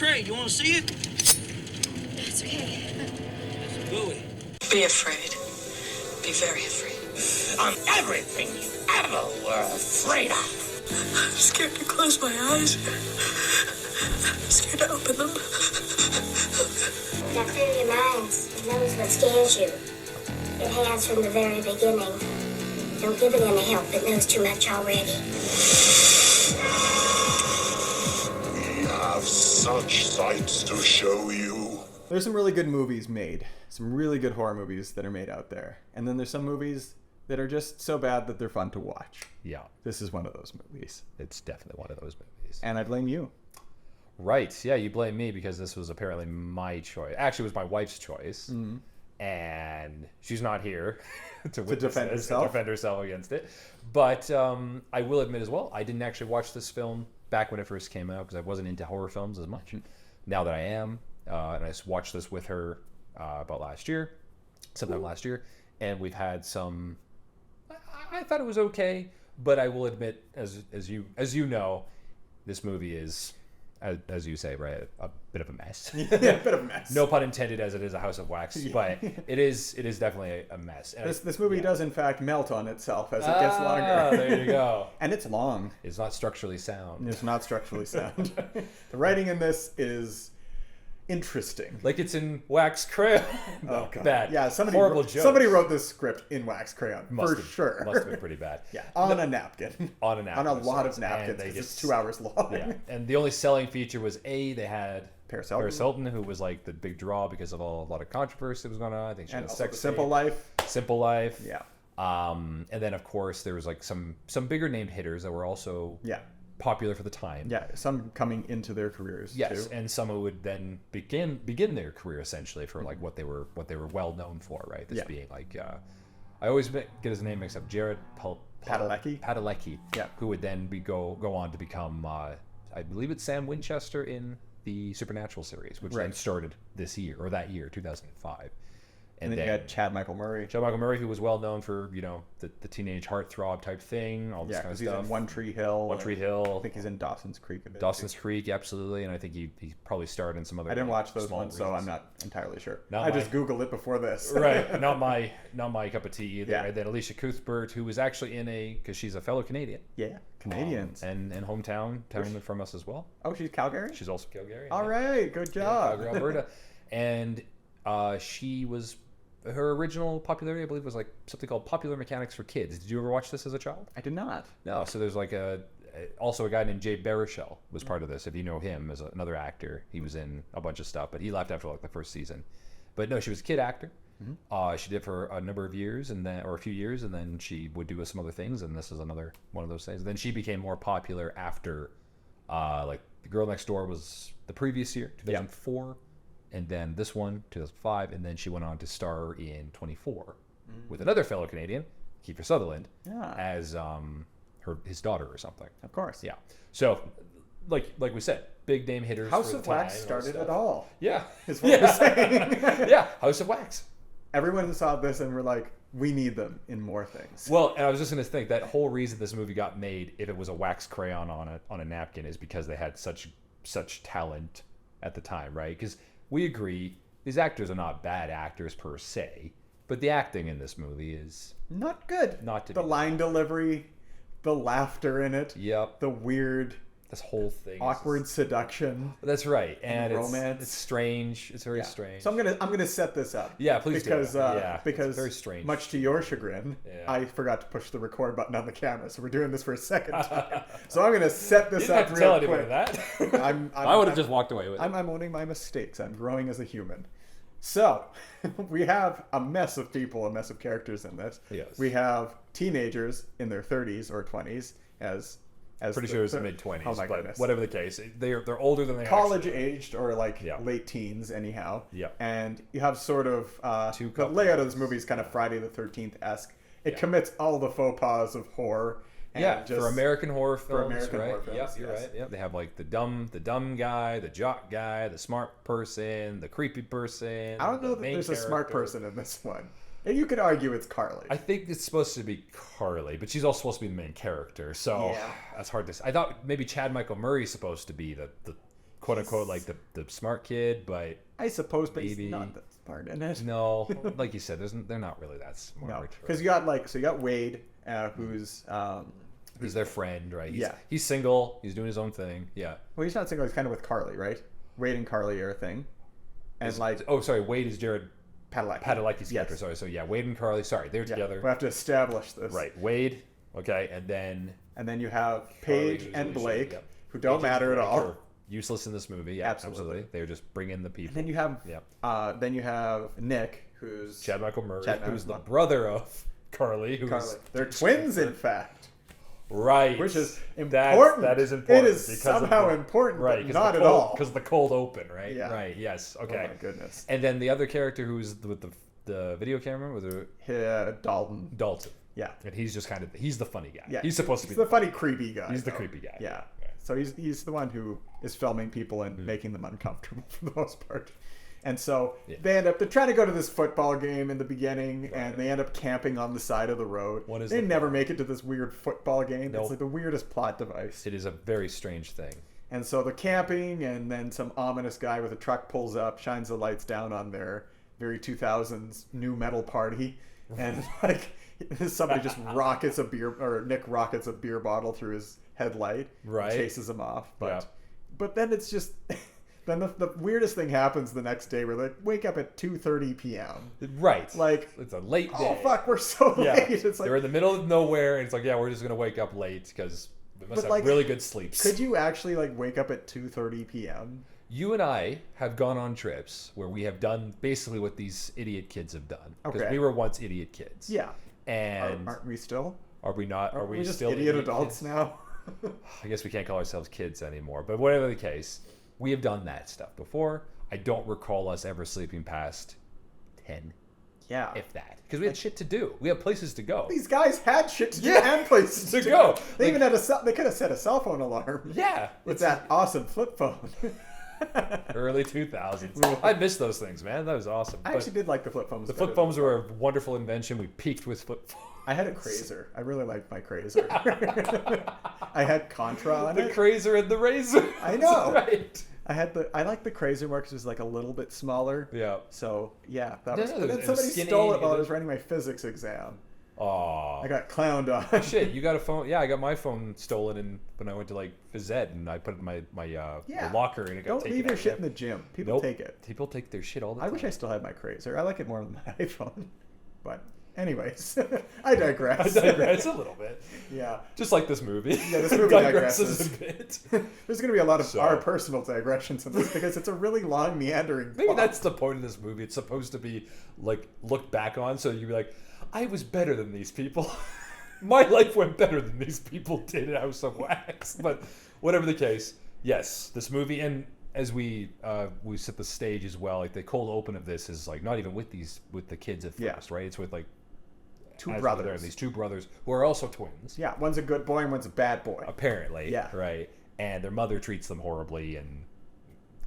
crate. You want to see it? It's okay. It's a buoy. Be afraid. Be very afraid. I'm everything you ever were afraid of. I'm scared to close my eyes. I'm scared to open them. That through your minds, it knows what scares you. It has from the very beginning. Don't give it any help. It knows too much already. We have such sights to show you. There's some really good movies made. Some really good horror movies that are made out there. And then there's some movies that are just so bad that they're fun to watch. Yeah. This is one of those movies. It's definitely one of those movies. And I blame you. Right. Yeah, you blame me because this was apparently my choice. Actually, it was my wife's choice. Mm-hmm. And she's not here to defend herself against it. But I will admit as well, I didn't actually watch this film back when it first came out because I wasn't into horror films as much. Now that I am, and I watched this with her about sometime last year, and we've had some. I thought it was okay, but I will admit, as you know, this movie is, as you say, right, a bit of a mess. Yeah, a bit of a mess. No pun intended, as it is a House of Wax, but it is definitely a mess. And this movie does in fact melt on itself as it gets longer. There you go. And it's long. It's not structurally sound. It's not structurally sound. The writing in this is interesting. Like it's in wax crayon. Oh god. Bad. Yeah, horrible joke. Somebody wrote this script in wax crayon sure. Must have been pretty bad. Yeah, on a napkin. On a napkin. On a lot of napkins because it's 2 hours long. Yeah, and the only selling feature was they had Paris Hilton, who was like the big draw because of a lot of controversy that was going on. I think she had a sex Simple Life. Simple Life. Yeah. And then of course there was like some bigger named hitters that were also popular for the time. Yeah, some coming into their careers too. And some who would then begin their career essentially for like what they were well known for, right? This being like I always get his name mixed up, Jared Padalecki. Yeah. Who would then go on to become I believe it's Sam Winchester in the Supernatural series, which then started that year, 2005. And then you had Chad Michael Murray. Chad Michael Murray, who was well known for, the teenage heartthrob type thing, all this kind of stuff. He's in One Tree Hill. One Tree Hill. I think he's in Dawson's Creek a bit. Dawson's Creek, absolutely. And I think he probably starred in some other. I didn't watch those ones, so I'm not entirely sure. I just Googled it before this. Right. Not my cup of tea either. Yeah. And then Elisha Cuthbert, who was actually because she's a fellow Canadian. Yeah, Canadians. And hometown from us as well. Oh, she's Calgarian? She's also Calgarian. All right, good job. Calgary, Alberta. And she was. Her original popularity, I believe, was like something called Popular Mechanics for Kids. Did you ever watch this as a child? I did not. No. So there's like also a guy named Jay Baruchel was part of this. If you know him as another actor, he was in a bunch of stuff, but he left after like the first season. But no, she was a kid actor. Mm-hmm. She did for a number of years, or a few years, and then she would do some other things. And this is another one of those things. And then she became more popular after, like The Girl Next Door was the previous year, 2004. Yep. And then this one, 2005, and then she went on to star in 24 with another fellow Canadian, Kiefer Sutherland, as his daughter or something. Of course. Yeah. So, like we said, big name hitters. House of Wax started it all. Yeah. Is what we're saying. Yeah, House of Wax. Everyone saw this and were like, we need them in more things. Well, and I was just going to think that whole reason this movie got made, if it was a wax crayon on a napkin, is because they had such talent at the time, right? Because we agree, these actors are not bad actors per se, but the acting in this movie is not good. The line delivery, the laughter in it. Yep. The weird, this whole thing, awkward seduction. That's right, and romance. It's strange. It's very strange. So I'm gonna set this up. Yeah, please because, do. Because it's very strange. Much to your chagrin, I forgot to push the record button on the camera, so we're doing this for a second time. So I'm gonna set this up real quick. Tell that. I would have just walked away with it. I'm owning my mistakes. I'm growing as a human. So we have a mess of people, a mess of characters in this. Yes. We have teenagers in their 30s or 20s as pretty sure it's mid-20s. Oh my but goodness. Whatever the case, they're older than they college actually aged or like late teens anyhow. Yeah. And you have sort of the layout of this movie is kind of Friday the 13th-esque. It commits all the faux pas of horror. And for American horror films, for American right? horror films, Yep, you're right. Yep. They have like the dumb guy, the jock guy, the smart person, the creepy person. I don't know that there's a smart person in this one. And you could argue it's Carly. I think it's supposed to be Carly, but she's also supposed to be the main character, so that's hard to say. I thought maybe Chad Michael Murray is supposed to be the quote unquote like the smart kid, but I suppose, but maybe, he's not that smart in it. no, like you said, they're not really that smart. No, because you got Wade, who's he's their friend, right? Yeah. He's single. He's doing his own thing. Yeah. Well, he's not single. He's kind of with Carly, right? Wade and Carly are a thing, and Wade is Jared Padalecki's character. Sorry, so yeah, Wade and Carly. Sorry, they're together. We have to establish this, right? Wade, okay, and then you have Paige Carly, and Blake, yep. who don't matter at all. Useless in this movie. Yeah, absolutely. They're just bringing the people. And then you have Nick, who's Chad Michael Murray, who's the brother of Carly. They're twins, in fact. Right. Which is important. That is important. It is somehow important, right, but not at all. Because of the cold open, right? Yeah. Right, yes. Okay. Oh, my goodness. And then the other character who's with the video camera, Dalton. Dalton. Yeah. And he's just he's the funny guy. Yeah. He's supposed to be the funny, creepy guy. He's the creepy guy. Yeah. So he's the one who is filming people and making them uncomfortable for the most part. And so they're trying to go to this football game in the beginning, and they end up camping on the side of the road. They never make it to this weird football game. Nope. It's like the weirdest plot device. It is a very strange thing. And so they're camping, and then some ominous guy with a truck pulls up, shines the lights down on their very 2000s new metal party, and somebody just Nick rockets a beer bottle through his headlight, right? Chases him off, but then it's just. Then the weirdest thing happens the next day where they wake up at 2:30 p.m. Right. Like, it's a late day. Oh, fuck, we're so late. It's like, they're in the middle of nowhere, and it's like, we're just going to wake up late because we must have really good sleeps. Could you actually, wake up at 2:30 p.m.? You and I have gone on trips where we have done basically what these idiot kids have done. Because we were once idiot kids. Yeah. And aren't we still? Are we not? Are we just still idiot adults kids? Now? I guess we can't call ourselves kids anymore. But whatever the case, we have done that stuff before. I don't recall us ever sleeping past 10. Yeah. If that. Because we had shit to do. We had places to go. These guys had shit to do and places to go. They even had they could have set a cell phone alarm. Yeah. With that awesome flip phone. Early 2000s. I miss those things, man. That was awesome. I actually did like the flip phones. The flip phones were a wonderful invention. We peaked with flip phones. I had a Crazer. I really liked my Crazer. I had Contra on it. The Crazer and the Razor. I know. Right. I liked the Crazer more because it was a little bit smaller. Yeah. So yeah, that was. But then somebody stole it while I was writing my physics exam. Aw. I got clowned on. Shit, you got a phone? Yeah, I got my phone stolen when I went to phys ed, and I put it in my locker, and it got taken. Don't leave your shit in the gym. People take it. People take their shit all the time. I wish I still had my Crazer. I like it more than my iPhone. But anyways, I digress. I digress a little bit. Yeah. Just like this movie. Yeah, this movie digresses a bit. There's going to be a lot of our personal digressions in this because it's a really long, meandering Maybe that's the point of this movie. It's supposed to be, looked back on, so you'd be like, I was better than these people. My life went better than these people did at House of Wax. But whatever the case, yes, this movie, and as we set the stage as well, the cold open of this is not even with the kids at first, right? It's with two brothers. These two brothers who are also twins. Yeah, one's a good boy and one's a bad boy. Apparently, yeah, right. And their mother treats them horribly and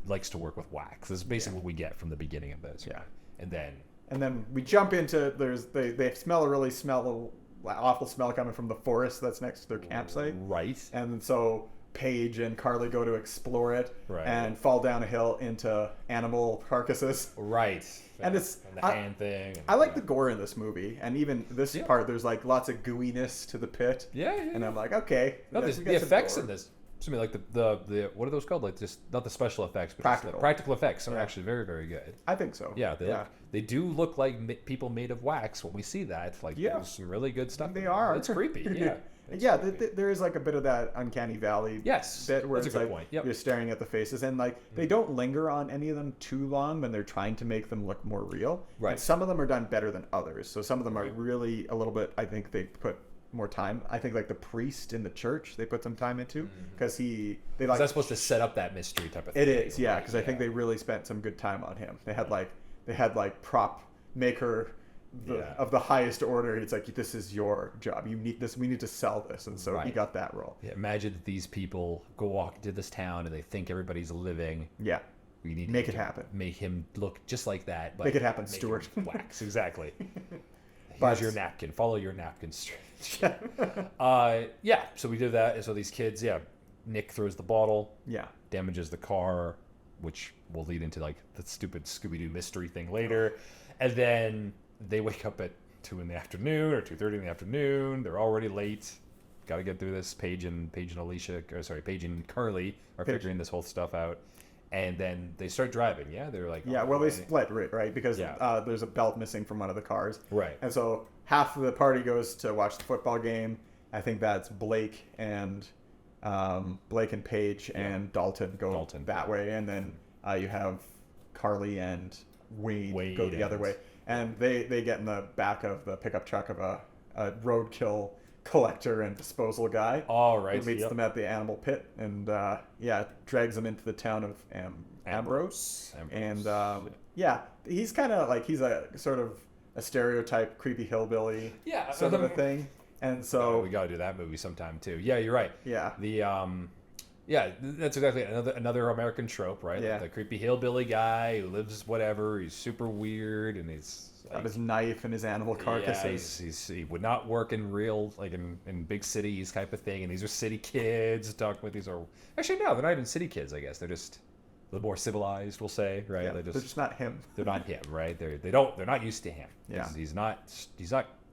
likes to work with wax. This is basically what we get from the beginning of this. Yeah, right? And then we jump into they smell a awful smell coming from the forest that's next to their campsite. Right. And so Paige and Carly go to explore it and fall down a hill into animal carcasses. Right. And it's the hand thing. I like the gore in this movie, and even this part, there's lots of gooiness to the pit. Yeah. And I'm like, okay. No, the effects in this. Excuse me, the what are those called? Just not the special effects, but the practical effects are actually very, very good. I think so. Yeah, they do look like people made of wax when we see that. There's some really good stuff. They are. It's creepy. Yeah. There is a bit of that uncanny valley bit where it's point. Yep. You're staring at the faces, and they don't linger on any of them too long when they're trying to make them look more real. Right. And some of them are done better than others. So some of them are really a little bit. I think they put more time. I think the priest in the church they put some time into because that's supposed to set up that mystery type of thing. It is, yeah, because I think they really spent some good time on him. They had prop maker of the highest order. It's this is your job. You need this. We need to sell this, and so he got that role. Yeah, imagine that these people go walk into this town and they think everybody's living. Yeah. We need to make it happen. Make him look just like that. But make it happen, Stuart. Wax, exactly. Here's your napkin. Follow your napkin straight. So we did that. And so these kids, Nick throws the bottle. Yeah. Damages the car, which will lead into like the stupid Scooby-Doo mystery thing later. And then they wake up at 2 in the afternoon or 2:30 in the afternoon. They're already late. Got to get through this. Paige and Carly are figuring this whole stuff out. And then they start driving. Yeah, they're like... Yeah, well, they split, right? Because there's a belt missing from one of the cars. Right. And so half of the party goes to watch the football game. I think that's Blake and Paige and Dalton go that way. And then you have Carly and Wade go the other way. And they get in the back of the pickup truck of a roadkill collector and disposal guy. All right. Who meets them at the animal pit and drags them into the town of Ambrose. And he's kind of like, he's a sort of a stereotype creepy hillbilly sort of a thing. And so we gotta do that movie sometime too. Yeah, you're right. Yeah. That's exactly another American trope, right? Yeah. Like the creepy hillbilly guy who lives whatever. He's super weird and he's got his knife and his animal carcasses. He would not work in real, like in big cities type of thing. And these are city kids talking with these are actually no, they're not even city kids. I guess they're just a little more civilized, we'll say, right? Yeah, they're just not him. They're not him, right? They're not used to him. Yeah. He's not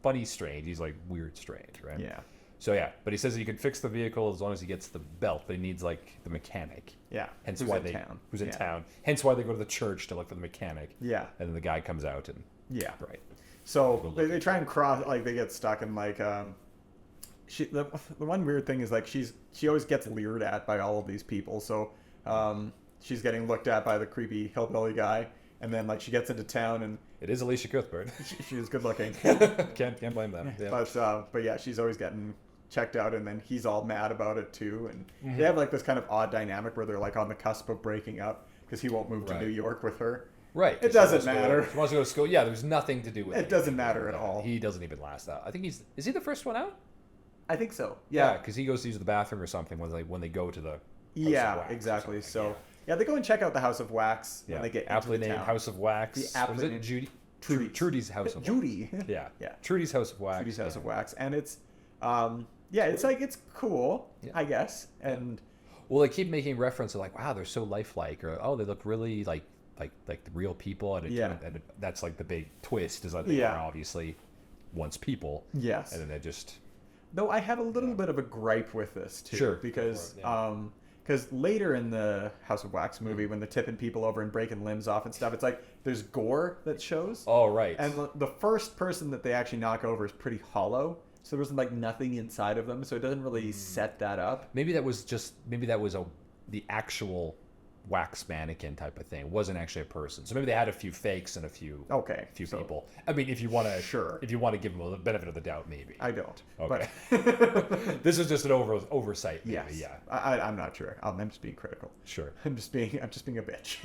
funny strange. He's like weird strange, right? Yeah. So but he says he can fix the vehicle as long as he gets the belt, but he needs like the mechanic. Yeah. Hence who's why in town. Who's in town. Hence why they go to the church to look for the mechanic. Yeah. And then the guy comes out and right. So they try and cross, like they get stuck in like the one weird thing is like she always gets leered at by all of these people. So she's getting looked at by the creepy hillbilly guy, and then like she gets into town and it is Elisha Cuthbert. She is good looking. Can't blame them. Yeah. But yeah, she's always getting checked out, and then he's all mad about it too. And they have like this kind of odd dynamic where they're like on the cusp of breaking up because he won't move to New York with her. Right. It doesn't matter. He wants to go to school. Yeah, there's nothing to do with it. It doesn't matter at all. He doesn't even last out. I think is he the first one out? I think so. Yeah, because he goes to use the bathroom or something when they go to the House of Wax exactly. So they go and check out the House of Wax when they get aptly into the named town. House of Wax. The aptly named Judy. Trudy's House of Judy. Wax. Yeah. Trudy's House of Wax. Trudy's House of Wax, and it's it's like it's cool, I guess, and well, they keep making reference to like, wow, they're so lifelike, or oh, they look really like the real people, and that's like the big twist is that they are obviously once people. Yes. And then they just. Though I have a little bit of a gripe with this too, sure, because later in the House of Wax movie, when they're tipping people over and breaking limbs off and stuff, it's like there's gore that shows. Oh right. And the first person that they actually knock over is pretty hollow, so there's like nothing inside of them, so it doesn't really set that up. Maybe that was the actual wax mannequin type of thing. It wasn't actually a person. So maybe they had a few fakes and a few people. I mean, if you want to give them the benefit of the doubt, maybe. I don't. Okay. But this is just an oversight. Maybe. Yes. Yeah. I'm not sure. I'm just being critical. Sure. I'm just being a bitch.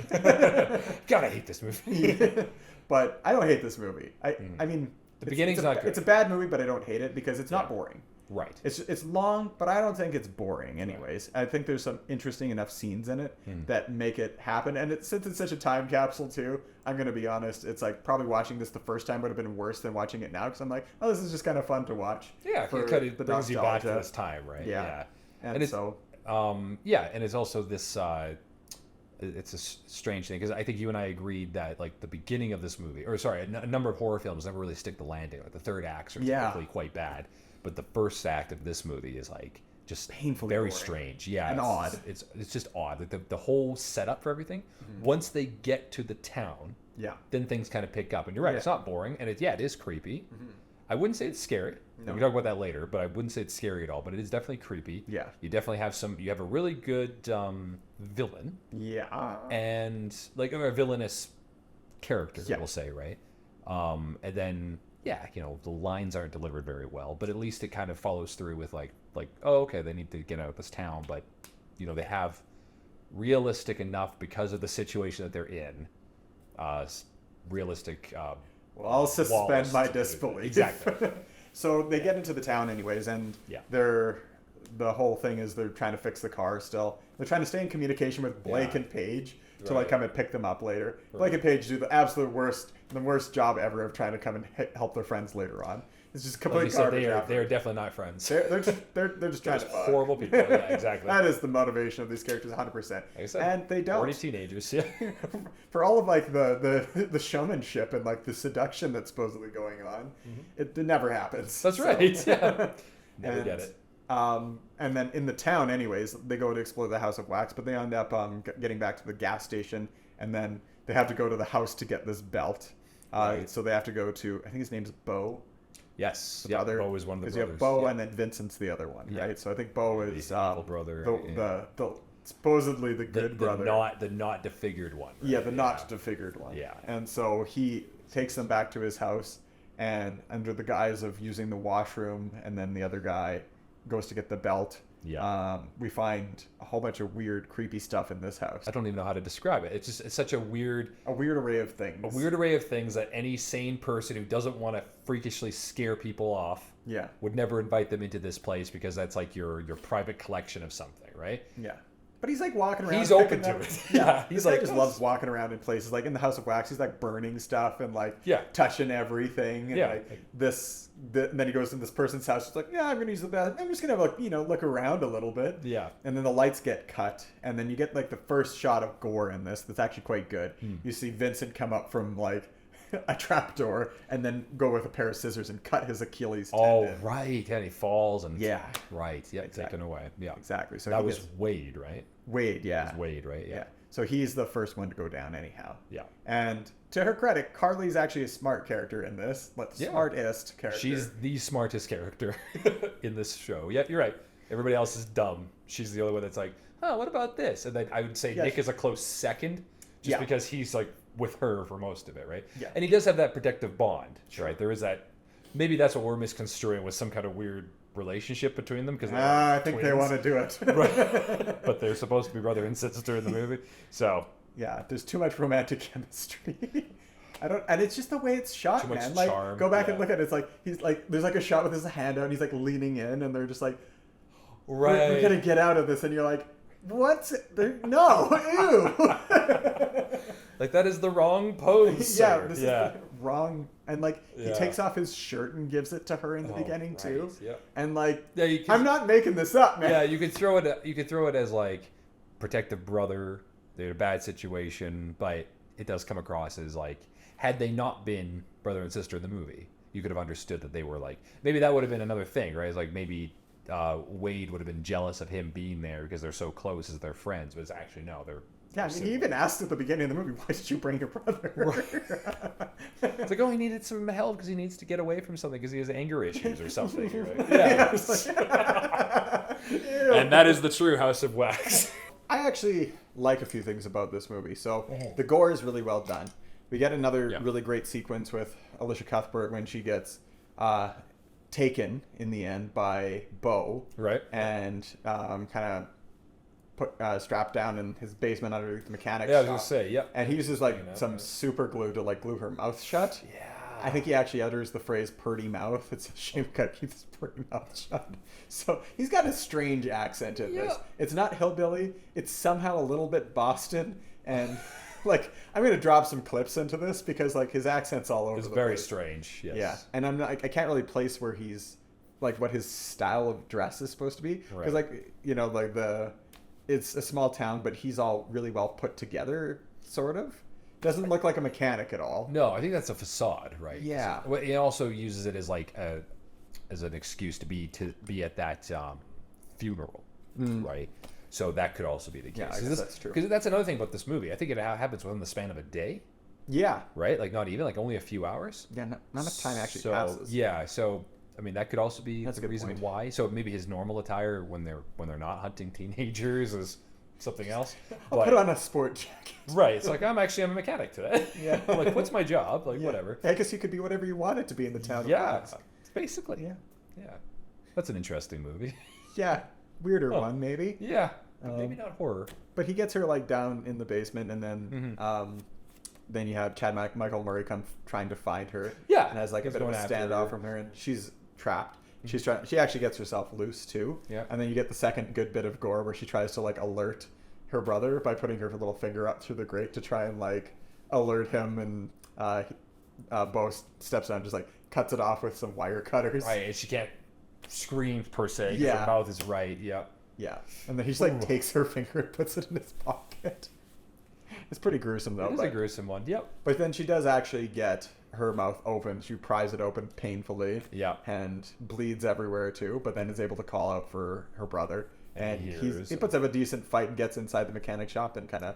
God, I hate this movie. But I don't hate this movie. I mean, the beginning's not good. It's a bad movie, but I don't hate it because it's not boring. Right. It's long, but I don't think it's boring anyways. Right. I think there's some interesting enough scenes in it that make it happen. And since it's such a time capsule too, I'm going to be honest, it's like probably watching this the first time would have been worse than watching it now because I'm like, oh, this is just kind of fun to watch. Yeah, it brings you back to this time, right? Yeah. And it's, so... and it's also this... it's a strange thing because I think you and I agreed that like the beginning of this movie, or sorry, a number of horror films never really stick the landing. Like the third acts are typically quite bad. But the first act of this movie is like just painfully very boring. Strange, and odd. It's just odd. Like the whole setup for everything. Once they get to the town, then things kind of pick up. And you're right, it's not boring, and it is creepy. I wouldn't say it's scary. No. We can talk about that later, but I wouldn't say it's scary at all. But it is definitely creepy. Yeah, you definitely have you have a really good villain. Yeah, and like a villainous character, we'll say, right? And then. Yeah, the lines aren't delivered very well, but at least it kind of follows through with like, oh, okay, they need to get out of this town, but they have realistic enough because of the situation that they're in, realistic. Well, I'll suspend my disbelief. Exactly. So they get into the town anyways, and the whole thing is they're trying to fix the car still. They're trying to stay in communication with Blake and Paige to like come and pick them up later. Right. Blake and Paige do the absolute worst job ever of trying to come and help their friends later on. It's just complete So garbage. they are definitely not friends. They're just trying to fuck. Horrible people. Yeah, exactly. That is the motivation of these characters, 100%. Like I said, and they don't. Already teenagers. Yeah. For all of like the showmanship and like the seduction that's supposedly going on, it never happens. That's right. Yeah. Never And, get it. And then in the town, anyways, they go to explore the House of Wax, but they end up getting back to the gas station, and then they have to go to the house to get this belt. Right. So they have to go to, I think his name's Beau. Yes. The other, Beau is one of the brothers. Because you have Beau and then Vincent's the other one, right? So I think Beau is the evil brother. the supposedly the good brother. The not defigured one. Right? Yeah, the not defigured one. Yeah. And so he takes them back to his house, and under the guise of using the washroom, and then the other guy goes to get the belt. Yeah. We find a whole bunch of weird, creepy stuff in this house. I don't even know how to describe it. It's such a weird array of things. A weird array of things that any sane person who doesn't want to freakishly scare people off would never invite them into this place, because that's like your private collection of something, right? Yeah. But he's like walking around. He's open to it. Yeah. He's like just loves walking around in places. Like in the House of Wax, he's like burning stuff and like touching everything. And like and then he goes in this person's house. It's like, yeah, I'm gonna use the bathroom. I'm just gonna like look around a little bit. Yeah. And then the lights get cut, and then you get like the first shot of gore in this. That's actually quite good. You see Vincent come up from like a trapdoor and then go with a pair of scissors and cut his Achilles tendon. Oh, right. And he falls and right. Yeah, exactly. Taken away. Yeah. Exactly. So that was Wade, right? Wade, yeah. It was Wade, right? Yeah. So he's the first one to go down anyhow. Yeah. And to her credit, Carly's actually a smart character in this. Smartest character. She's the smartest character in this show. Yeah, you're right. Everybody else is dumb. She's the only one that's like, oh, what about this? And then I would say Nick is a close second, just because he's like with her for most of it, right? Yeah. And he does have that protective bond, right? There is that. Maybe that's what we're misconstruing with some kind of weird relationship between them, because I think they want to do it. Right. But they're supposed to be brother and sister in the movie, so yeah, there's too much romantic chemistry. And it's just the way it's shot, too much man. Like, charm. go back and look at it. It's like he's like, there's like a shot with his hand out, and he's like leaning in, and they're just like, right, we're gonna get out of this, and you're like, what? No, ew. Like, that is the wrong pose. Yeah, this is the wrong. And like he takes off his shirt and gives it to her in the beginning too. Yeah. And like, I'm not making this up, man. Yeah, you could throw it. You could throw it as like protective brother. They're in a bad situation, but it does come across as like, had they not been brother and sister in the movie, you could have understood that they were like, maybe that would have been another thing, right? It's like maybe Wade would have been jealous of him being there because they're so close as they're friends, but it's actually no, they're. Yeah, I mean, he even asked at the beginning of the movie, why did you bring your brother? Right. It's like, oh, he needed some help because he needs to get away from something because he has anger issues or something. Right? Yeah. And that is the true House of Wax. I actually like a few things about this movie. So the gore is really well done. We get another really great sequence with Elisha Cuthbert when she gets taken in the end by Beau. Right. And kind of put strapped down in his basement underneath the mechanic shop. I was gonna say, and he uses like some super glue to like glue her mouth shut. Yeah. I think he actually utters the phrase "purty mouth." It's a shame he gotta keep his purty mouth shut. So he's got a strange accent in this. It's not hillbilly. It's somehow a little bit Boston, and like I'm gonna drop some clips into this because like his accent's all over. It's the very place. strange. Yes. Yeah, and I can't really place where he's like what his style of dress is supposed to be because like like it's a small town, but he's all really well put together, sort of. Doesn't look like a mechanic at all. No, I think that's a facade, right? Yeah. He also uses it as like as an excuse to be at that funeral, right? So that could also be the case. Yeah, I guess that's true. Because that's another thing about this movie. I think it happens within the span of a day. Yeah. Right? Like not even, like only a few hours. Yeah, not enough time actually passes. Yeah, so I mean that could also be that's the reason why. So maybe his normal attire when they're not hunting teenagers is something else. I'll put on a sport jacket. Right. It's like I'm a mechanic today. Yeah. Like what's my job? Like whatever. I guess you could be whatever you wanted to be in the town. Yeah. Basically. Yeah. Yeah. That's an interesting movie. Yeah. Weirder one maybe. Yeah. Maybe not horror. But he gets her like down in the basement, and then then you have Michael Murray come trying to find her. Yeah. And has like a bit of a standoff from her, and she's trapped. She's trying. She actually gets herself loose too. Yeah. And then you get the second good bit of gore where she tries to like alert her brother by putting her little finger up through the grate to try and like alert him, and Bo steps down, just like cuts it off with some wire cutters. Right, and she can't scream per se. 'Cause Yeah. her mouth is right. Yep. Yeah, and then he just like takes her finger and puts it in his pocket. It's pretty gruesome though. It is a gruesome one. Yep. But then she does actually get her mouth open. She pries it open painfully. Yeah. And bleeds everywhere too. But then is able to call out for her brother. And he puts up a decent fight and gets inside the mechanic shop and kind of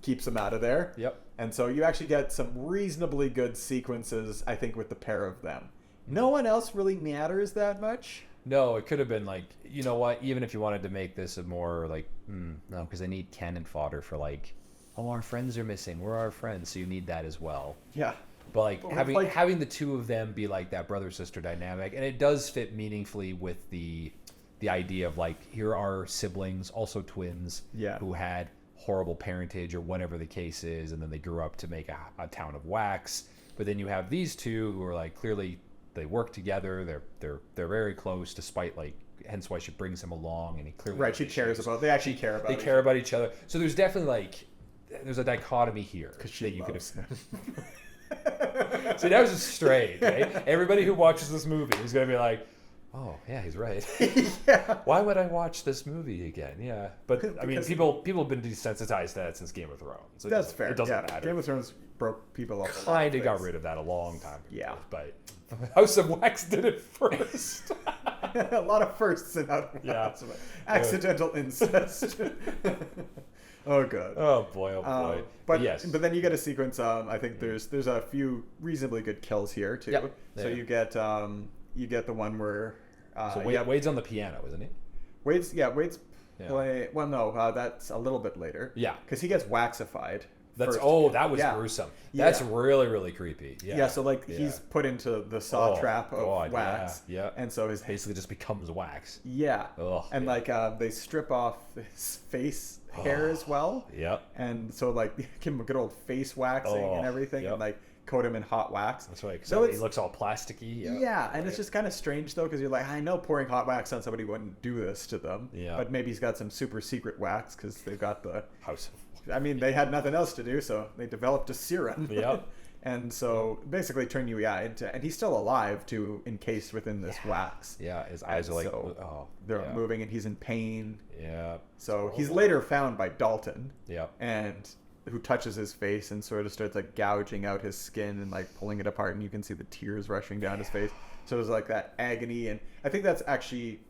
keeps him out of there. Yep. And so you actually get some reasonably good sequences, I think, with the pair of them. No one else really matters that much. No, it could have been like, you know what? Even if you wanted to make this a more like, no, because they need cannon fodder for like, oh, our friends are missing. We're our friends, so you need that as well. Yeah. But like having the two of them be like that brother sister dynamic, and it does fit meaningfully with the idea of like, here are siblings, also twins, who had horrible parentage or whatever the case is, and then they grew up to make a town of wax. But then you have these two who are like clearly they work together. They're very close, despite like, hence why she brings him along, and he clearly she cares about. They actually care about. They care about each other. So there's definitely like there's a dichotomy here that you could have. See, that was just straight. Right? Everybody who watches this movie is gonna be like, oh yeah, he's right. Yeah. Why would I watch this movie again? Yeah, but I mean, people have been desensitized to that since Game of Thrones. So that's fair. It doesn't matter. Game of Thrones broke people up. Kind of got rid of that a long time ago. Yeah, but House of Wax did it first. A lot of firsts in House of Wax. Accidental incest. Oh god. Oh boy. Oh boy. But yes. But then you get a sequence. I think there's a few reasonably good kills here too. Yep. So you get the one where. So Wade's on the piano, isn't he? Wade's play. Well, no, that's a little bit later. Yeah. Because he gets waxified. That was gruesome. That's really, really creepy. Yeah. Yeah, so like he's put into the saw trap of wax. Yeah. And so his basically just becomes wax. Yeah. Ugh, and like they strip off his face hair as well. Yep. And so like give him a good old face waxing and everything, and like coat him in hot wax. That's right. So he looks all plasticky. Yeah, and it's just kind of strange though, because you're like, I know pouring hot wax on somebody wouldn't do this to them. Yeah. But maybe he's got some super secret wax because they've got the House. I mean, they had nothing else to do, so they developed a serum. Yep. And so basically turn you into, and he's still alive too, encased within this wax. Yeah, his eyes are like, they're moving, and he's in pain. Yeah. So he's later found by Dalton. Yeah. And who touches his face and sort of starts like gouging out his skin and like pulling it apart, and you can see the tears rushing down his face. So there's like that agony, and I think that's actually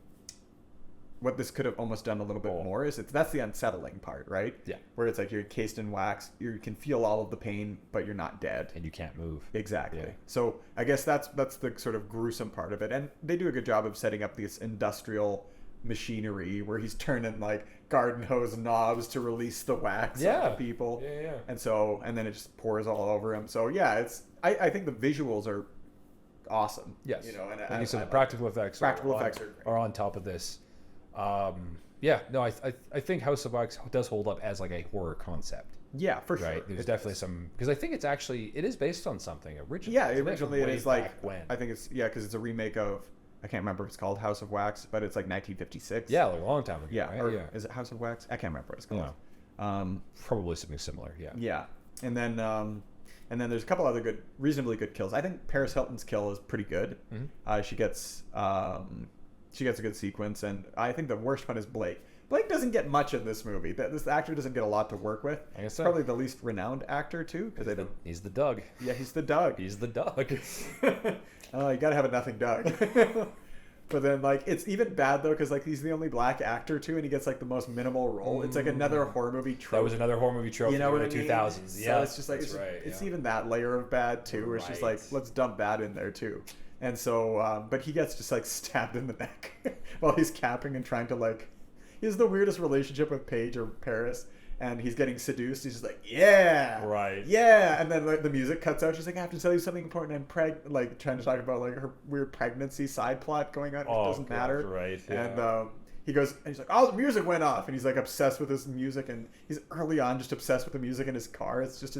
what this could have almost done a little bit more is that's the unsettling part, right? Yeah. Where it's like you're encased in wax, you can feel all of the pain, but you're not dead. And you can't move. Exactly. Yeah. So I guess that's the sort of gruesome part of it. And they do a good job of setting up this industrial machinery where he's turning like garden hose knobs to release the wax off people. Yeah. And then it just pours all over him. So yeah, I think the visuals are awesome. Yes. You know, and you said the practical effects are on top of this. I think House of Wax does hold up as like a horror concept. Yeah, for sure. Right. There's definitely some, because I think it is based on something originally. Yeah, originally it is like when I think it's because it's a remake of, I can't remember if it's called House of Wax, but it's like 1956. Yeah, like a long time ago. Yeah, right? Is it House of Wax? I can't remember what it's called. No. Probably something similar. Yeah. Yeah, and then there's a couple other reasonably good kills. I think Paris Hilton's kill is pretty good. Mm-hmm. She gets a good sequence, and I think the worst one is Blake. Blake doesn't get much in this movie. This actor doesn't get a lot to work with. I guess so. Probably the least renowned actor too, because he's the Doug. Yeah, he's the Doug. He's the Doug. Oh, you gotta have a nothing Doug. But then like it's even bad though, because like he's the only black actor too, and he gets like the most minimal role. It's like another horror movie trope. That was another horror movie trope. You know in what the I mean? 2000s. Yeah, so it's just like it's even that layer of bad too, where it's just like let's dump that in there too. And so, but he gets just like stabbed in the neck while he's capping and trying to like. He has the weirdest relationship with Paige or Paris, and he's getting seduced. He's just like, yeah, right, yeah. And then like, the music cuts out. She's like, I have to tell you something important. I'm like trying to talk about like her weird pregnancy side plot going on. It doesn't matter, right? Yeah. And he goes, and he's like, oh, the music went off, and he's like obsessed with his music, and he's early on just obsessed with the music in his car. It's just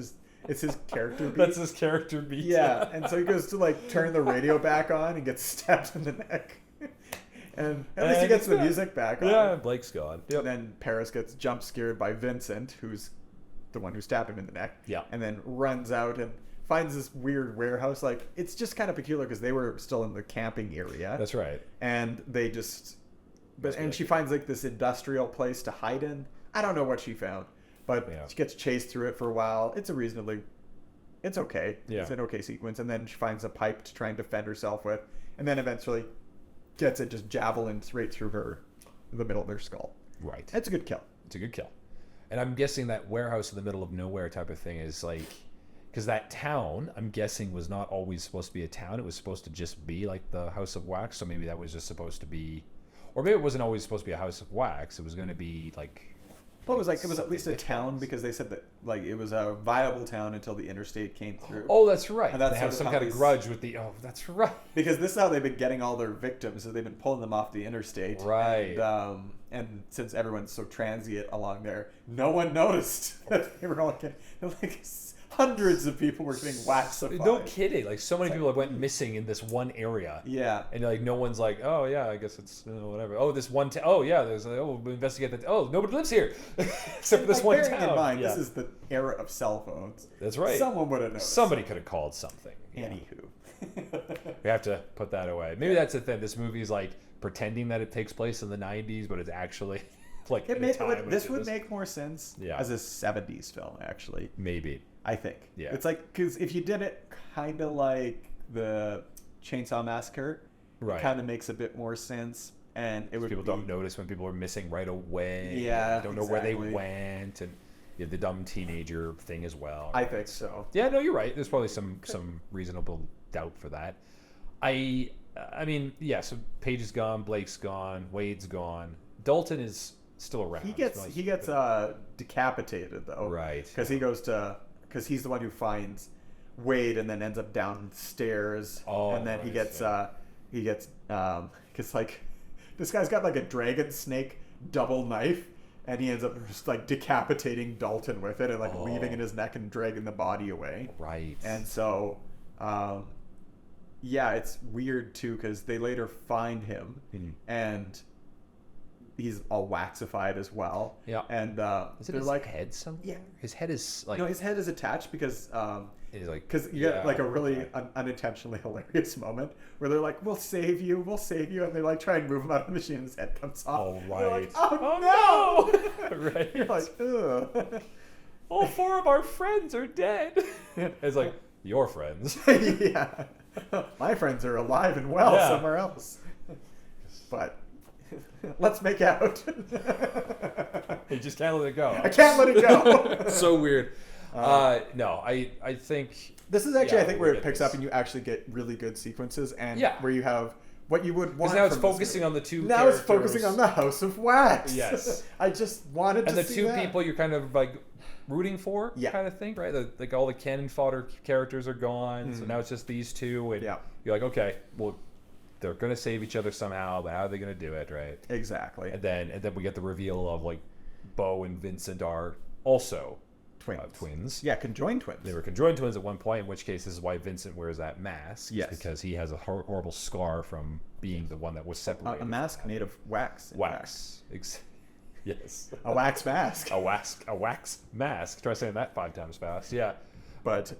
it's his character beat. That's his character beat. Yeah, and so he goes to like turn the radio back on and gets stabbed in the neck. And at least he gets the music back on. Yeah, Blake's gone. Yep. And then Paris gets jump scared by Vincent, who's the one who stabbed him in the neck. Yeah. And then runs out, and finds this weird warehouse. Like, it's just kind of peculiar because they were still in the camping area. That's right. And they just... And she finds, like, this industrial place to hide in. I don't know what she found. But she gets chased through it for a while. It's okay. Yeah. It's an okay sequence. And then she finds a pipe to try and defend herself with. And then eventually gets it just javelins right through the middle of her skull. Right. That's a good kill. It's a good kill. And I'm guessing that warehouse in the middle of nowhere type of thing is like... Because that town, I'm guessing, was not always supposed to be a town. It was supposed to just be like the House of Wax. So maybe that was just supposed to be... Or maybe it wasn't always supposed to be a House of Wax. It was going to be like... Well, it was at least a town because they said that like it was a viable town until the interstate came through. Oh, that's right. And that's they have some kind of grudge with the... Oh, that's right. Because this is how they've been getting all their victims. So they've been pulling them off the interstate. Right. And since everyone's so transient along there, no one noticed that they were all getting... Like, hundreds of people were getting waxed. No kidding. Like, so many people went missing in this one area. Yeah. And, like, no one's like, oh, yeah, I guess it's whatever. Oh, this one oh, yeah, there's like, oh, we'll investigate that. Oh, nobody lives here. Except for this one town. Bearing in mind, this is the era of cell phones. That's right. Someone would have noticed. Somebody could have called something. Anywho. We have to put that away. Maybe that's the thing. This movie is, like, pretending that it takes place in the 90s, but it's actually... Like this would make more sense as a 70s film, actually. Maybe. I think. Yeah. It's like, because if you did it kind of like the Chainsaw Massacre, it kind of makes a bit more sense. And it would people don't notice when people are missing right away. Yeah. Don't know where they went. And you have the dumb teenager thing as well. I think so. Yeah, no, you're right. There's probably some reasonable doubt for that. I mean, yeah, so Paige is gone, Blake's gone, Wade's gone. Dalton is still around. He gets decapitated though, right? Because he's the one who finds Wade and then ends up downstairs, and then he gets because like this guy's got like a dragon snake double knife, and he ends up just like decapitating Dalton with it and like weaving in his neck and dragging the body away. Right. And so, yeah, it's weird too because they later find him and he's all waxified as well. Yeah. And is it his head somewhere? Yeah. His head is like... No, his head is attached because... Because you get like a really unintentionally hilarious moment where they're like, we'll save you, and they like try and move him out of the machine and his head comes off. Oh, right. Like, oh no! Right. You're like, ugh. All 4 of our friends are dead. It's like, your friends. Yeah. My friends are alive and well somewhere else. But... let's make out. You just can't let it go. I can't let it go. It's so weird. No, I think this is actually I think where it picks up and you actually get really good sequences and where you have what you would want. Because now it's focusing on the two. Now characters. It's focusing on the House of Wax. Yes. I just wanted to see and the two that. people you're kind of like rooting for, kind of thing, right? Like all the cannon fodder characters are gone, so now it's just these two, and you're like, okay, well. They're gonna save each other somehow, but how are they gonna do it, right? Exactly. And then we get the reveal of like Beau and Vincent are also twins. Yeah, conjoined twins. They were conjoined twins at one point, in which case this is why Vincent wears that mask. Yes. Because he has a horrible scar from being the one that was separated. A mask made of wax. Wax. Yes. A wax mask. A wax mask. Try saying that 5 times fast. Yeah. But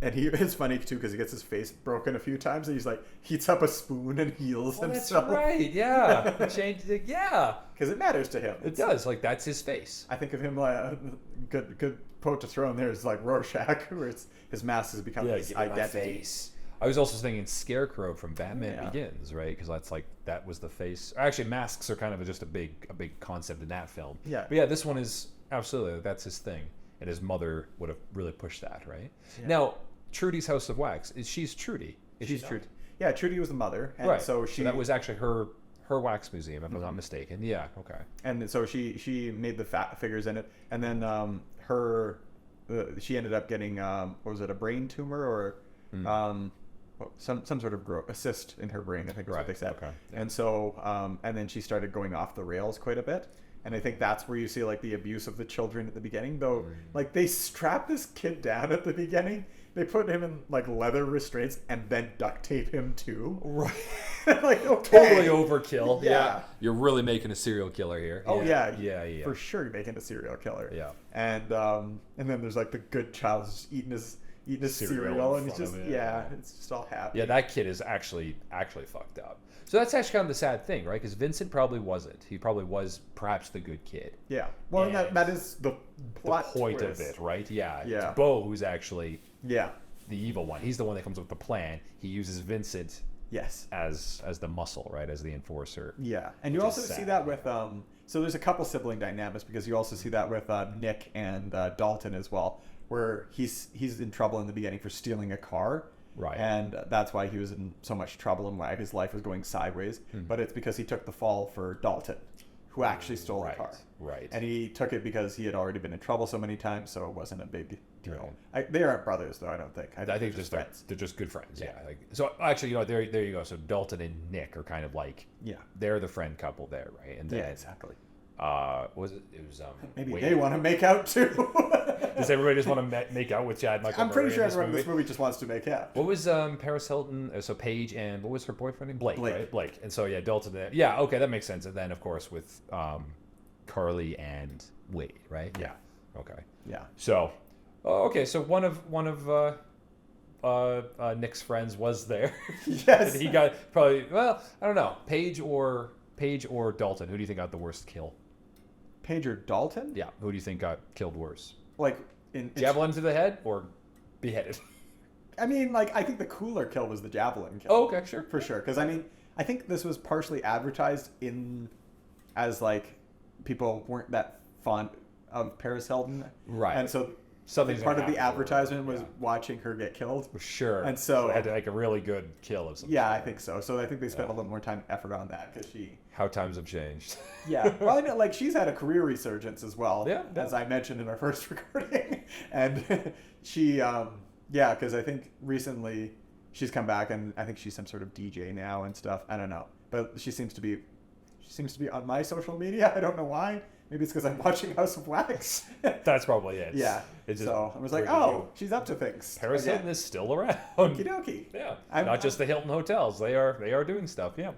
it's funny too because he gets his face broken a few times and he's like heats up a spoon and heals himself. That's right. Yeah. Changed it. Yeah. Because it matters to him. It does. Like that's his face. I think of him like a good quote to throw in there is like Rorschach, where his mask has become his identity. I was also thinking Scarecrow from Batman Begins, right? Because that was the face. Actually, masks are kind of just a big concept in that film. Yeah. But yeah, this one is absolutely that's his thing, and his mother would have really pushed that, right? Yeah. Now, Trudy's House of Wax she's Trudy. She's Trudy. Yeah, Trudy was the mother, and right. So that was actually her wax museum, if I'm not mistaken. Yeah. Okay. And so she made the figures in it, and then she ended up getting what was it, a brain tumor or some sort of cyst in her brain, I think is what they said. Okay. Yeah. And so and then she started going off the rails quite a bit. And I think that's where you see like the abuse of the children at the beginning, though. Like they strap this kid down at the beginning. They put him in like leather restraints and then duct tape him too. Right. Like okay. Totally overkill. Yeah. You're really making a serial killer here. Oh yeah. For sure, you're making a serial killer. Yeah. And then there's like the good child just eating his eating his cereal, and he's just it's just all happy. Yeah, that kid is actually fucked up. So that's actually kind of the sad thing, right? Because Vincent probably wasn't. He probably was perhaps the good kid. Yeah. Well, and that is the plot point twist of it, right? Yeah. Yeah. It's Bo who's actually the evil one. He's the one that comes up with the plan. He uses Vincent as the muscle, right? As the enforcer. Yeah. And you also see that with so there's a couple sibling dynamics, because you also see that with Nick and Dalton as well, where he's in trouble in the beginning for stealing a car. Right. And that's why he was in so much trouble and why his life was going sideways. But it's because he took the fall for Dalton, who actually stole the car. Right. And he took it because he had already been in trouble so many times, so it wasn't a big deal. Right. They aren't brothers, though, I don't think. I think just friends. They're just good friends. Yeah. Like, so actually, there you go. So Dalton and Nick are kind of like they're the friend couple there, right? And then, exactly. Was it? It was maybe Wade. they want to make out too. Does everybody just want to make out with Chad Michael? I'm pretty sure in everyone in this movie just wants to make out. What was Paris Hilton? So Paige and what was her boyfriend name? Blake. Right? Blake. And so Dalton. Yeah, okay, that makes sense. And then of course with Carly and Wade, right? Yeah. Okay. Yeah. So, okay, so one of Nick's friends was there. Yes. And he got probably I don't know, Paige or Dalton. Who do you think got the worst kill? Paige or Dalton? Yeah. Who do you think got killed worse? Like javelin to the head or beheaded? I mean, like, I think the cooler kill was the javelin kill. Oh, okay, sure. For sure. Because, I mean, I think this was partially advertised as, like, people weren't that fond of Paris Hilton. Right. And so something part of the advertisement was watching her get killed. Sure. And so it had to make a really good kill of something. Yeah, I think so. So I think they spent a little more time and effort on that because she... How times have changed. Yeah. Well, I mean, like, she's had a career resurgence as well. Yeah. As I mentioned in our first recording. And she, because I think recently she's come back and I think she's some sort of DJ now and stuff. I don't know. But she seems to be on my social media. I don't know why. Maybe it's because I'm watching House of Wax. That's probably it. Yeah. So I was like, she's up to things. Paris Hilton is still around. Okie dokie. Yeah. Not just the Hilton hotels. They are doing stuff. Yeah.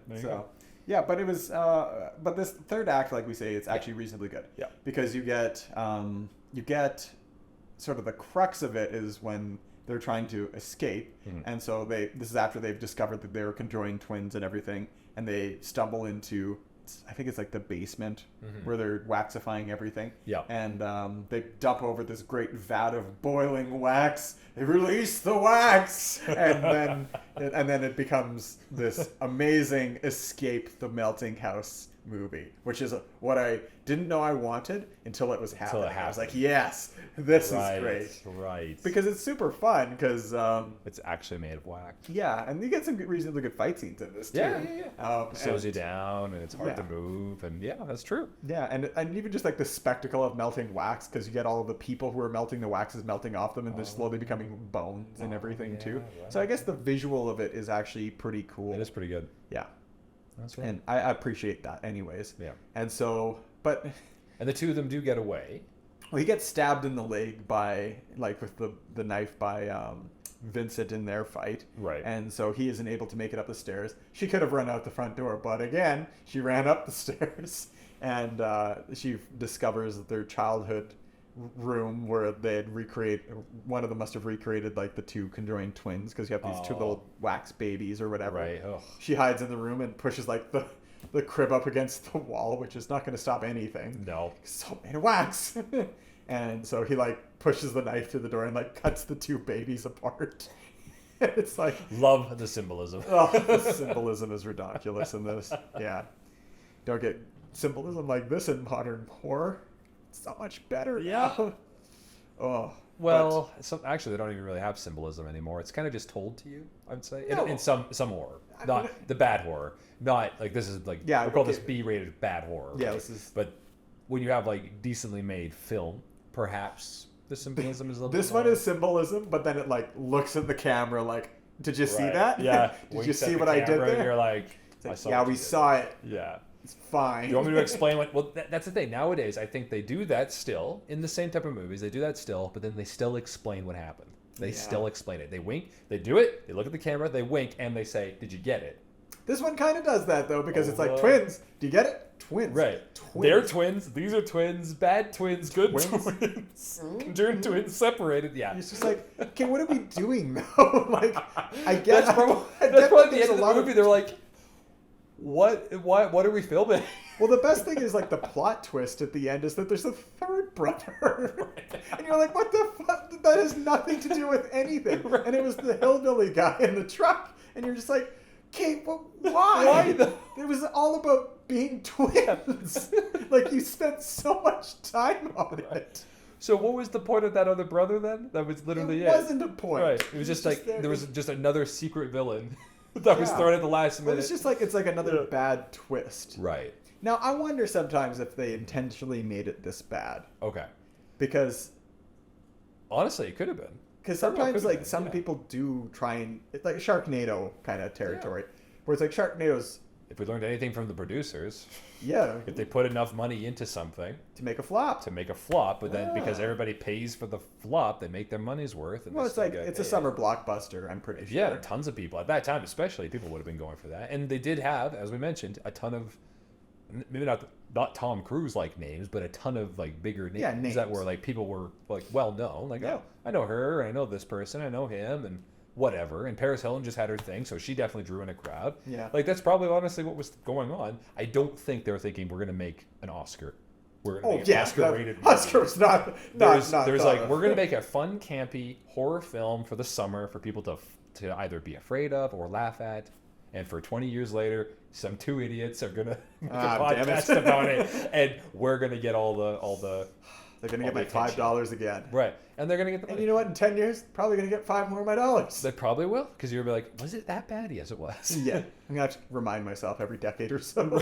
Yeah, but it was, but this third act, like we say, it's actually reasonably good. Yeah. Because you get sort of the crux of it is when they're trying to escape, and so this is after they've discovered that they're conjoined twins and everything, and they stumble into, I think it's like the basement where they're waxifying everything. Yeah. And they dump over this great vat of boiling wax. They release the wax, and then it becomes this amazing escape the melting house movie, which is what I didn't know I wanted until it was happening. I was like, yes, this is great. Right. Because it's super fun because it's actually made of wax. Yeah, and you get some reasonably good fight scenes in this too. Yeah. It slows you down and it's hard to move, and that's true. Yeah, and even just like the spectacle of melting wax, because you get all of the people who are melting the waxes melting off them, and they're slowly becoming bones and everything too. Right. So I guess the visual of it is actually pretty cool. It is pretty good. Yeah. That's right. And I appreciate that anyways. Yeah. And so, but... And the two of them do get away. Well, he gets stabbed in the leg with the knife by Vincent in their fight. Right. And so he isn't able to make it up the stairs. She could have run out the front door, but again, she ran up the stairs, and she discovers that their childhood room where they had one of them must have recreated like the two conjoined twins, because you have these two little wax babies or whatever. Right. Oh. She hides in the room and pushes like the crib up against the wall, which is not going to stop anything. No. It's so made of wax. And so he like pushes the knife through the door and like cuts the two babies apart. It's like, love the symbolism. The symbolism is ridiculous in this. Yeah. Don't get symbolism like this in modern horror. It's so much better. Yeah. Oh. Well, actually, they don't even really have symbolism anymore. It's kind of just told to you, I'd say, in some horror, not the bad horror. Not like this is like we call this B-rated bad horror. Yeah, right? this is. But when you have like decently made film, perhaps the symbolism is a little. This one is symbolism, but then it like looks at the camera like, did you see that? Yeah. Did you see what I did there? And you're like, we saw it. Yeah. It's fine. You want me to explain what? Well, that's the thing. Nowadays, I think they do that still in the same type of movies. They do that still, but then they still explain what happened. They still explain it. They wink. They do it. They look at the camera. They wink, and they say, "Did you get it?" This one kind of does that though, because it's like twins. Do you get it? Twins. Right. Twins. They're twins. These are twins. Bad twins. Good twins. Conjoined twins. Separated. Yeah. It's just like, okay, what are we doing though? Like, I get. That's probably the end of the movie. They're like, what? What are we filming? Well, the best thing is like the plot twist at the end is that there's a third brother, and you're like, what the fuck? That has nothing to do with anything. Right. And it was the hillbilly guy in the truck, and you're just like, okay, but why? It was all about being twins. Like you spent so much time on it. So what was the point of that other brother then? That was literally it. Wasn't a point. Right. It was just like there was just another secret villain that was thrown at the last minute. Well, it's just like it's like another bad twist. Right. Now I wonder sometimes if they intentionally made it this bad. Okay. Because honestly, it could have been. Because sometimes like some people do try and it's like Sharknado kind of territory, where it's like Sharknado's. If we learned anything from the producers, if they put enough money into something to make a flop, but then because everybody pays for the flop, they make their money's worth. And well, it's like it's a summer blockbuster. I'm pretty sure. Yeah, tons of people at that time, especially people would have been going for that, and they did have, as we mentioned, a ton of maybe not Tom Cruise like names, but a ton of like bigger names, that were like people were like well known. Like, oh, I know her, I know this person, I know him, and whatever. And Paris Hilton just had her thing, so she definitely drew in a crowd. Yeah, like that's probably honestly what was going on. I don't think they were thinking we're gonna make an Oscar. We're gonna make an Oscar-rated movie. Oscar was not. There's like we're gonna make a fun, campy horror film for the summer for people to either be afraid of or laugh at. And for 20 years later, some two idiots are gonna make a podcast about it, and we're gonna get all the. They're gonna get my $5 again. Right, and they're gonna get the money. And you know what? In 10 years, probably gonna get $5 more of my dollars. They probably will, because you're like, was it that bad? Yes, it was. Yeah, I'm gonna have to remind myself every decade or so.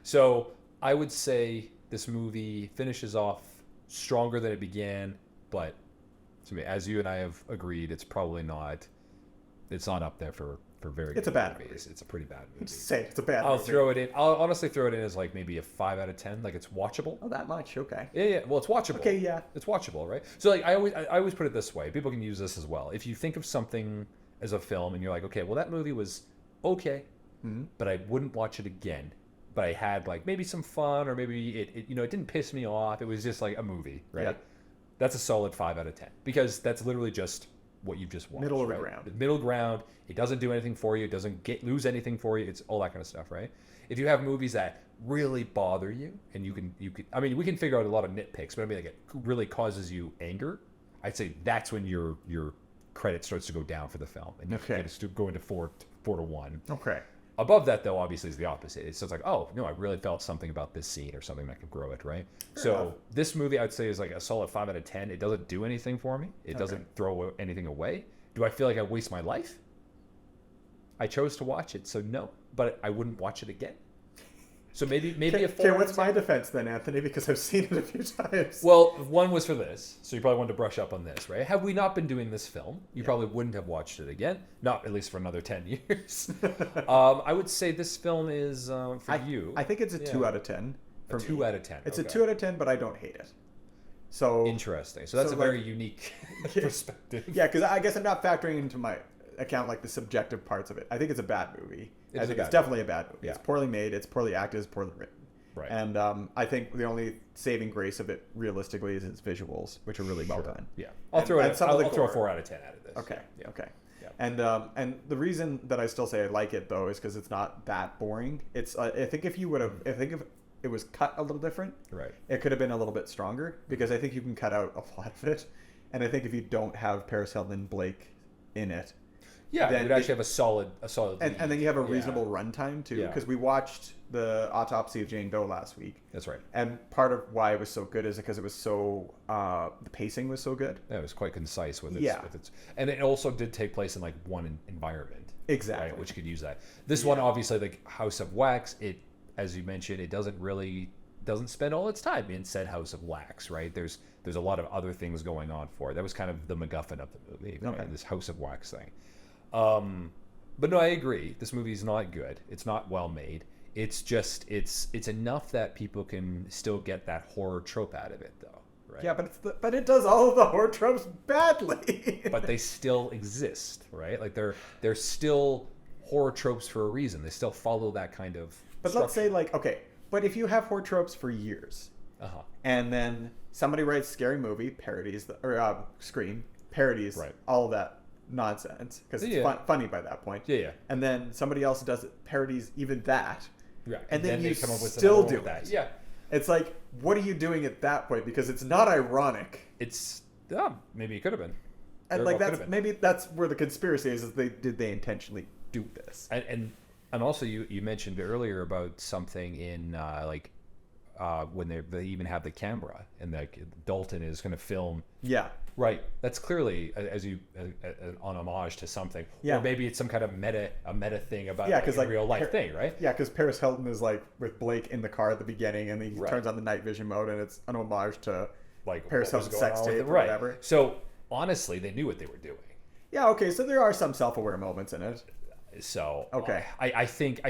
So I would say this movie finishes off stronger than it began, but as you and I have agreed, it's probably not. It's not up there for very. It's a bad movie. It's a pretty bad movie. Say it's a bad. I'll throw it in. I'll honestly throw it in as like maybe a 5 out of 10. Like it's watchable. Oh, that much? Okay. Yeah. Well, it's watchable. Okay, yeah. It's watchable, right? So like I always put it this way. People can use this as well. If you think of something as a film and you're like, okay, well that movie was okay, but I wouldn't watch it again. But I had like maybe some fun, or maybe it didn't piss me off. It was just like a movie, right? Yeah. That's a solid 5 out of 10 because that's literally just what you've just watched. Middle of the ground. The middle ground. It doesn't do anything for you. It doesn't lose anything for you. It's all that kind of stuff, right? If you have movies that really bother you, and you can, I mean, we can figure out a lot of nitpicks, but I mean, like it really causes you anger. I'd say that's when your credit starts to go down for the film, and you go into 4 to 1. Okay. Above that, though, obviously, is the opposite. It's just like, oh, no, I really felt something about this scene or something that could grow it, right? So this movie, I'd say, is like a solid 5 out of 10. It doesn't do anything for me. It doesn't throw anything away. Do I feel like I waste my life? I chose to watch it, so no. But I wouldn't watch it again. So maybe a 4. Okay, what's my defense then, Anthony? Because I've seen it a few times. Well, one was for this, so you probably wanted to brush up on this, right? Had we not been doing this film, you probably wouldn't have watched it again. Not at least for another 10 years. I would say this film is, for you... I think it's a 2 out of 10. A 2 out of 10. It's a 2 out of 10, but I don't hate it. So interesting. So that's a very unique perspective. Yeah, because I guess I'm not factoring into my account like the subjective parts of it. I think it's a bad movie. I think it's definitely a bad movie. Yeah. It's poorly made. It's poorly acted. It's poorly written. Right. And I think the only saving grace of it, realistically, is its visuals, which are really well done. Yeah, I'll throw a 4 out of 10 out of this. Okay. Yeah. Okay. Yeah. And the reason that I still say I like it though is because it's not that boring. It's I think if it was cut a little different, right, it could have been a little bit stronger because I think you can cut out a lot of it. And I think if you don't have Paris Hilton and Blake in it. Yeah, then it would actually have a solid and then you have a reasonable runtime too, because we watched the Autopsy of Jane Doe last week. That's right. And part of why it was so good is because it was so the pacing was so good. Yeah, it was quite concise with its and it also did take place in like one environment. Exactly. Right, which could use that. This one obviously, like House of Wax, it, as you mentioned, it doesn't spend all its time in said House of Wax, right? There's a lot of other things going on for it. That was kind of the MacGuffin of the movie, right? This House of Wax thing. But no, I agree. This movie is not good. It's not well made. It's just it's enough that people can still get that horror trope out of it, though, right? Yeah, but it does all of the horror tropes badly. But they still exist, right? Like they're still horror tropes for a reason. They still follow that kind of. But let's say but if you have horror tropes for years, and then somebody writes scary movie parodies Scream parodies all of that nonsense because it's funny by that point. And then somebody else does it parodies even that. And then you come up with still do that. It's like, what are you doing at that point? Because it's not ironic. It's maybe it could have been. And maybe that's where the conspiracy is did they intentionally do this? And also you mentioned earlier about something in when they even have the camera and Dalton is going to film. Yeah. Right. That's clearly an homage to something. Yeah. Or maybe it's some kind of meta thing about a real life thing, right? Yeah, because Paris Hilton is with Blake in the car at the beginning, and he turns on the night vision mode, and it's an homage to Paris Hilton's sex tape or whatever. So honestly, they knew what they were doing. Yeah. Okay. So there are some self-aware moments in it. So okay. I think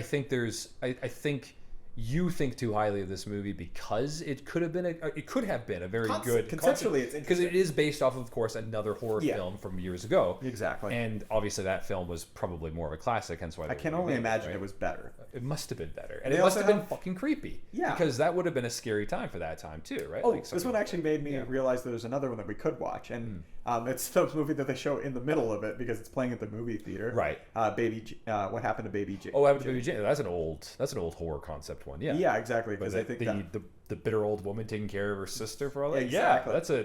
you think too highly of this movie because it could have been a very good conceptually it's because it is based off of course another horror film from years ago. Exactly. And obviously that film was probably more of a classic, hence why I can only imagine it was better. It must have been better, and it must have been fucking creepy. Yeah, because that would have been a scary time for that time too, right? This one actually made me realize there's another one that we could watch, and it's the movie that they show in the middle of it because it's playing at the movie theater. Right. What Happened to Baby Jane? Oh, What Happened to Baby Jane? That's an old horror concept one. Yeah. Yeah, exactly. Because I think the bitter old woman taking care of her sister for all that. Exactly. Yeah,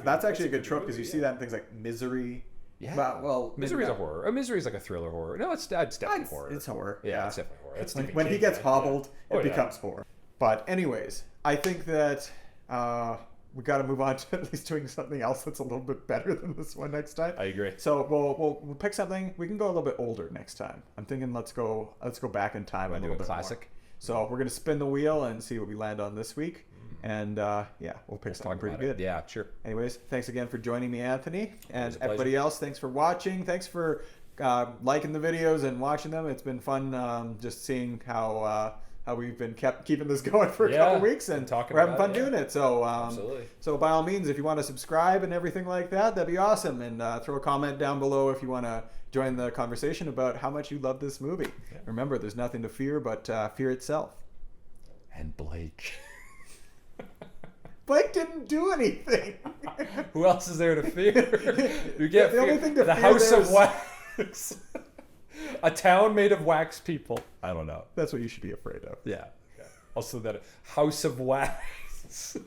that's actually a good trope because you see that in things like Misery. Yeah. Well, Misery's a horror. Misery's like a thriller horror. No, it's definitely horror. It's horror. Yeah, it's definitely horror. It's when he gets hobbled, it becomes horror. But anyways, I think that we got to move on to at least doing something else that's a little bit better than this one next time. I agree. So we'll pick something. We can go a little bit older next time. I'm thinking let's go back in time a little bit classic. More. So we're gonna spin the wheel and see what we land on this week. And we'll pick something pretty good. Yeah, sure. Anyways, thanks again for joining me, Anthony, and everybody else. Thanks for watching. Thanks for liking the videos and watching them. It's been fun just seeing how we've been keeping this going for a couple weeks, and we're having fun doing it. So absolutely. So by all means, if you want to subscribe and everything like that, that'd be awesome. And throw a comment down below if you want to join the conversation about how much you love this movie. Yeah. Remember, there's nothing to fear but fear itself. And Blake. Blake didn't do anything. Who else is there to fear? You get the only thing to the fear House of Wax. A town made of wax people. I don't know. That's what you should be afraid of. Yeah. Also that House of Wax.